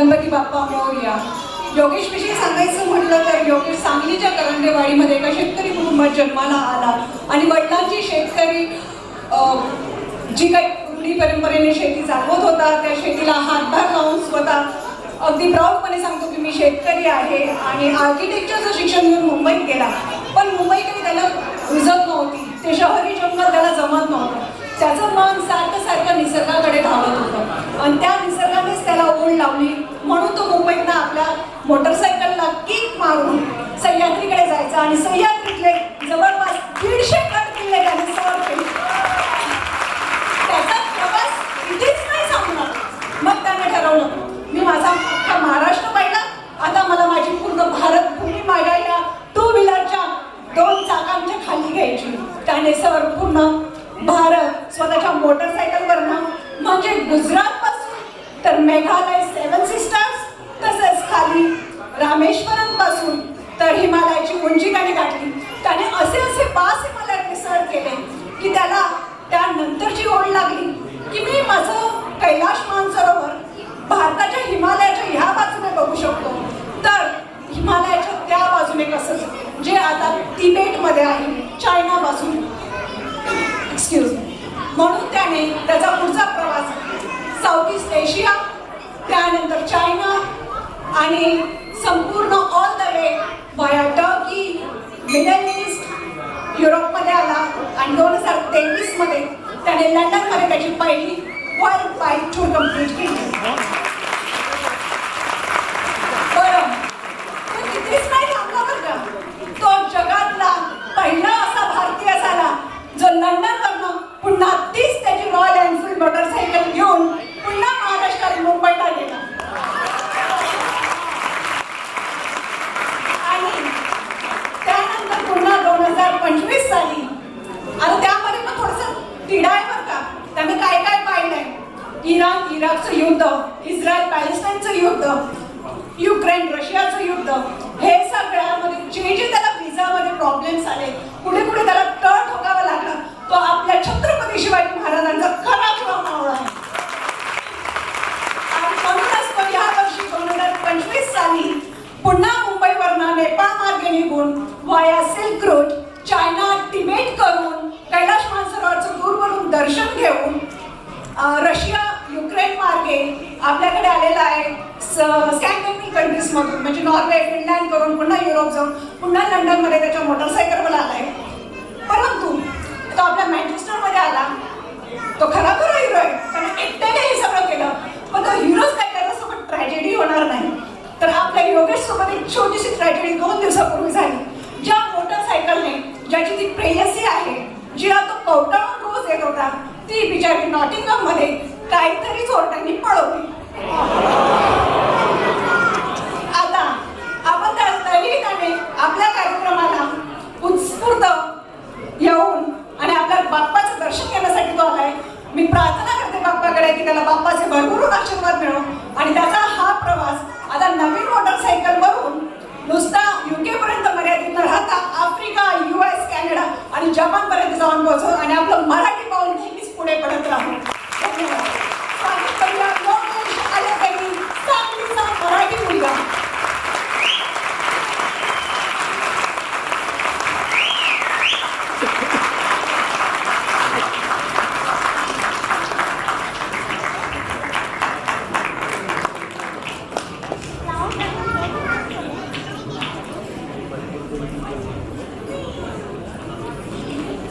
गणपती बाप्पा मोरया. योगेश विषयी सांगायचं म्हटलं तर योगेश सांगलीच्या करंडेवाडीमध्ये एका शेतकरी कुटुंबात जन्माला आला आणि वडिलांची शेतकरी जी काही रूढी परंपरेने शेती चालवत होता त्या शेतीला हातभार लावून स्वतः अगदी प्राऊडपणे सांगतो की मी शेतकरी आहे आणि आर्किटेक्चरचं शिक्षण घेऊन मुंबईत गेला. पण मुंबई काही त्याला रुजत नव्हती, ते शहरी जंगल त्याला जमत नव्हतं. त्याचं मन सारखं सारखं निसर्गाकडे धावत होतं आणि त्या निसर्गानेच त्याला ओढ लावली म्हणून तो मुंबईतनं आपल्या मोटरसायकलला किक मारून सह्याद्रीकडे जायचा आणि सह्याद्रीतले जवळपास 150 गड किल्ले त्याने सर केले. त्याचा प्रवास इथेच नाही संपणार. मग त्याने ठरवलं मी माझा अख्खा महाराष्ट्र पाहिला, आता मला माझी पूर्ण भारत भूमी माझ्या या 2 व्हीलरच्या 2 चाकांच्या खाली घ्यायची. त्याने सर पूर्ण भारत स्वतःच्या मोटरसायकलवरनं म्हणजे गुजरात पासून तर मेघालय 7 सिस्टर्स तसेच खाली रामेश्वरम पासून तर हिमालयाची उंची त्याने गाठली. त्याने असे असे 5 हिमालयातले सर केले की त्याला त्यानंतरची ओढ लागली की मी माझं कैलाश मानसरोवर भारताच्या हिमालयाच्या ह्या बाजूने बघू शकतो तर हिमालयाच्या त्या बाजूने कसं जे आता तिबेटमध्ये आहे चायनापासून एक्सक्यूज म्हणून त्याने त्याचा पुढचा प्रवास साऊथ ईस्ट एशिया त्यानंतर चायना आणि संपूर्ण ऑल द वे वाया टर्की मिडल ईस्ट युरोपमध्ये आला आणि 2023 मध्ये त्याने लंडनमध्ये त्याची पहिली वर्ल्ड बाईक टूर कंप्लीट केली. बरं तो तिथेच नाही थांबला बरं का, तो जगातला पहिला असा भारतीय झाला जो लंडनवरनं पुन्हा 30 त्याची रॉयल एनफील्ड मोटरसायकल घेऊन पुन्हा महाराष्ट्रात मुंबईला गेला. आणि त्यानंतर पुन्हा 2025 साली आता त्यामध्ये पण थोडंसं तिढा आहे बरं का, त्याने काय काय पाहिलंय. इराण इराकचं युद्ध, इस्रायल पॅलेस्टाईनचं युद्ध, युक्रेन रशियाचं युद्ध, हे सगळ्यामध्ये जे त्याला व्हिसामध्ये प्रॉब्लेम्स आले पुढे पुढे त्याला तळ ठोकावा लागला. तो आपल्या छत्रपती शिवाजी महाराजांचा खरा खरा मावळा आहे. आणि म्हणूनच तो या वर्षी 2025 साली पुन्हा मुंबईवरनं नेपाळ मार्गे निघून वाया सिल्क रूट चायना तिबेट करून कैलाश मानसरोवरचं दूरवरून दर्शन घेऊन रशिया युक्रेन मार्गे आपल्याकडे आलेला आहे. स्कॅन्डिनेव्हियन कंट्रीज मधून म्हणजे नॉर्वे फिनलँड करून पुन्हा युरोप जाऊन पुन्हा लंडनमध्ये त्याच्या मोटरसायकलवर आलाय. परंतु तो आपल्या मँचेस्टरमध्ये आला, तो खरा खरा हिरो आहे, त्याने एकट्याने हे सगळं केलं. पण तो हिरोच काय त्याच्यासोबत ट्रॅजेडी होणार नाही. तर आपल्या योगेश सोबत एक छोटीशी ट्रॅजेडी 2 दिवसापूर्वी झाली. ज्या मोटरसायकलने ज्याची ती प्रेयसी आहे जिला तो कवटाळून रोज येत होता ती बिचारी नॉटिंगहम मध्ये काहीतरी चोरट्यांनी पळवली. आता आपण तरीही त्याने आपल्या कार्यक्रमाला उत्स्फूर्त येऊन आणि आपल्या बाप्पाचं दर्शन घेण्यासाठी तो आलाय. मी प्रार्थना करते बाप्पाकडे की त्याला बाप्पाचे भरभरून आशीर्वाद मिळो आणि त्याचा हा प्रवास आता नवीन मोटरसायकलवरून नुसता UK पर्यंत मर्यादित न राहता आफ्रिका, US, कॅनडा आणि जपान पर्यंत जाऊन पोहोचो आणि आपलं मराठी पाऊल नेहमीच पुढे पडत राहू. धन्यवाद. स्वागत करूया योगेश आलेकरी, सांगलीचा मराठी मुलगा.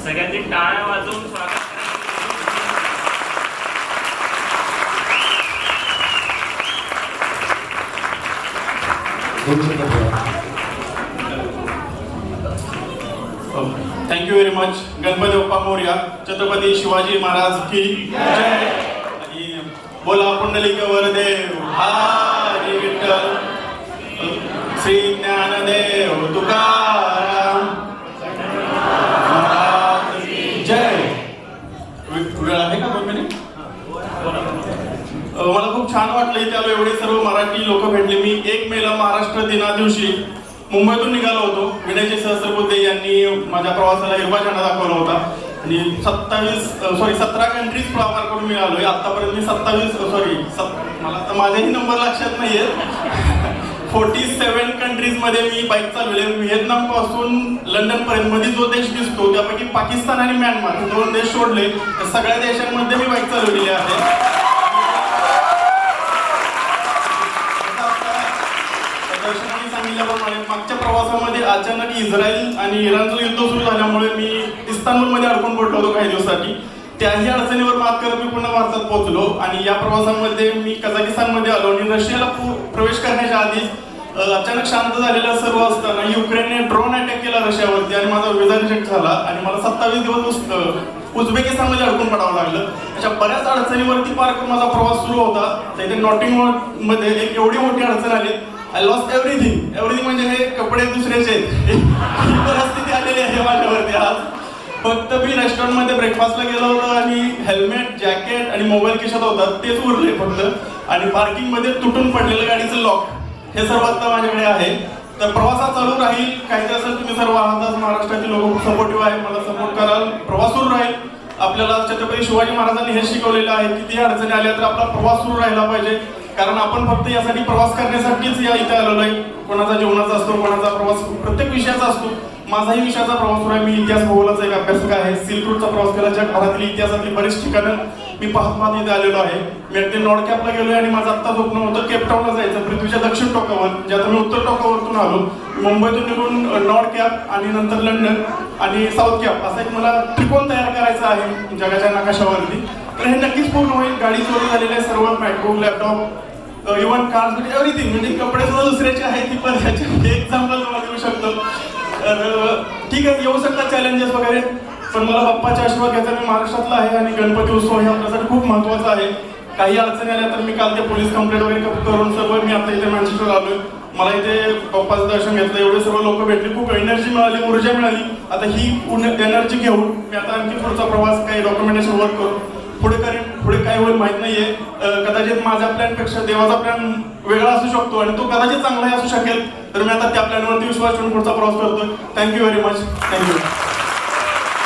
सगळ्यांनी टाळ्या वाजवून स्वागत thank you very much. Ganpati Bappa Morya. Chhatrapati Shivaji Maharaj की जय. आणि बोला पुंडलिक वरदे हरी विठ्ठल श्री ज्ञानदेव तुकाराम महाराज की जय. वेळ आहे का 2 मिनिट? मला खूप छान वाटलं इथे आलो. एवढे सर्व मराठी लोक भेटले. मी 1 मेला महाराष्ट्र दिना दिवशी मुंबईतून निघालो होतो. विनयजी सहस्रबुद्धे यांनी माझ्या प्रवासाला हिरवा झेंडा दाखवला होता आणि 17 कंट्रीज प्रवास करून मी आलोय. आतापर्यंत मी 27 मला आता माझेही नंबर लक्षात नाहीये. 47 कंट्रीजमध्ये मी बाईक चालवले. व्हिएतनाम पासून लंडन पर्यंत मध्ये जो देश दिसतो त्यापैकी पाकिस्तान आणि म्यानमार हे 2 देश सोडले तर सगळ्या देशांमध्ये मी बाईक चालवलेली आहे. दर्शनाने सांगितल्याप्रमाणे मागच्या प्रवासामध्ये अचानक इस्रायल आणि इराणचं युद्ध सुरू झाल्यामुळे मी इस्तानबुलमध्ये अडकून पडलो होतो काही दिवसासाठी. त्याही अडचणीवर मात करत मी पुन्हा भारतात पोहोचलो आणि या प्रवासामध्ये मी कझाकिस्तानमध्ये आलो आणि रशियाला प्रवेश करण्याच्या आधीच अचानक शांत झालेलं सर्व असताना युक्रेनने ड्रोन अटॅक केला रशियावरती आणि माझा व्हिसा रिजेक्ट झाला आणि मला 27 दिवस उझबेकिस्तानमध्ये अडकून पडावं लागलं. अशा बऱ्याच अडचणीवरती पार करून माझा प्रवास सुरू होता. तिथे नॉटिंगमध्ये एक एवढी मोठी अडचण आली. आय लॉस्ट एव्हरीथिंग म्हणजे हे कपडे दुसऱ्याचे ही परिस्थिती आलेली आहे माझ्यावरती आज. फक्त मी रेस्टॉरंटमध्ये ब्रेकफास्टला गेलो होतो आणि हेल्मेट, जॅकेट आणि मोबाईल खिशात होता तेच उरले फक्त. आणि पार्किंगमध्ये तुटून पडलेलं गाडीचं लॉक हे सर्व आता माझ्याकडे आहे. तर प्रवासात चालू राहील. काहीतरी असेल तुम्ही सर्व आहात महाराष्ट्रातील लोक खूप सपोर्टिव्ह आहे. मला सपोर्ट कराल. प्रवास सुरू राहील. आपल्याला छत्रपती शिवाजी महाराजांनी हे शिकवलेलं आहे कितीही अडचणी आल्या तर आपला प्रवास सुरू राहिला पाहिजे. कारण आपण फक्त यासाठी प्रवास करण्यासाठीच या इथे आलेलो आहे. कोणाचा जीवनाचा असतो, कोणाचा प्रवास प्रत्येक विषयाचा असतो. माझाही विषयाचा प्रवास सुरू आहे. मी इतिहास भूगोलाचा एक अभ्यासक आहे. सिल्क रूटचा प्रवास केला. जगभरातील इतिहासातली बरीच ठिकाणं मी पाहत इथे आलेलो आहे. मी अगदी नॉर्थ कॅपला गेलोय आणि माझं आत्ता स्वप्न होतं केपटाऊनला जायचं, पृथ्वीच्या दक्षिण टोकावर. जे आता मी उत्तर टोकावरतून आलो. मुंबईतून निघून नॉर्थ कॅप आणि नंतर लंडन आणि साऊथ कॅप असा एक मला त्रिकोण तयार करायचा आहे जगाच्या नकाशावरती. तर हे नक्कीच पूर्ण होईल. गाडी चोरी झालेली आहे सर्व, मॅकबुक, लॅपटॉप, इव्हन कार्स म्हणजे एव्हरीथिंग. म्हणजे कपडे सुद्धा दुसऱ्याचे आहेत ती पण ह्याचे एक्झाम्पल तुम्हाला देऊ शकतो. तर ठीक आहे, येऊ शकतात चॅलेंजेस वगैरे, पण मला बाप्पाचा आशीर्वाद घ्यायचा. मी महाराष्ट्रातला आहे आणि गणपती उत्सव हे आपल्यासाठी खूप महत्त्वाचा आहे. काही अडचणी आल्या तर मी काल ते पोलीस कंप्लेंट वगैरे करून सर्व मी आता इथे मॅनचेस्टर आलोय. मला इथे बाप्पाचं दर्शन घेतलं. एवढे सर्व लोक भेटले. खूप एनर्जी मिळाली, ऊर्जा मिळाली. आता ही एनर्जी घेऊन मी आता आणखी पुढचा प्रवास काही डॉक्युमेंटेशन वर्क करून पुढे करेन. पुढे काय होईल माहित नाहीये. कदाचित माझ्या प्लॅनपेक्षा देवाचा प्लॅन वेगळा असू शकतो आणि तो कदाचित चांगलाही असू शकेल. तर मी आता त्या प्लॅनवरती विश्वास ठेवून पुढचा प्रवास करतोय. Thank you very much. थँक्यू.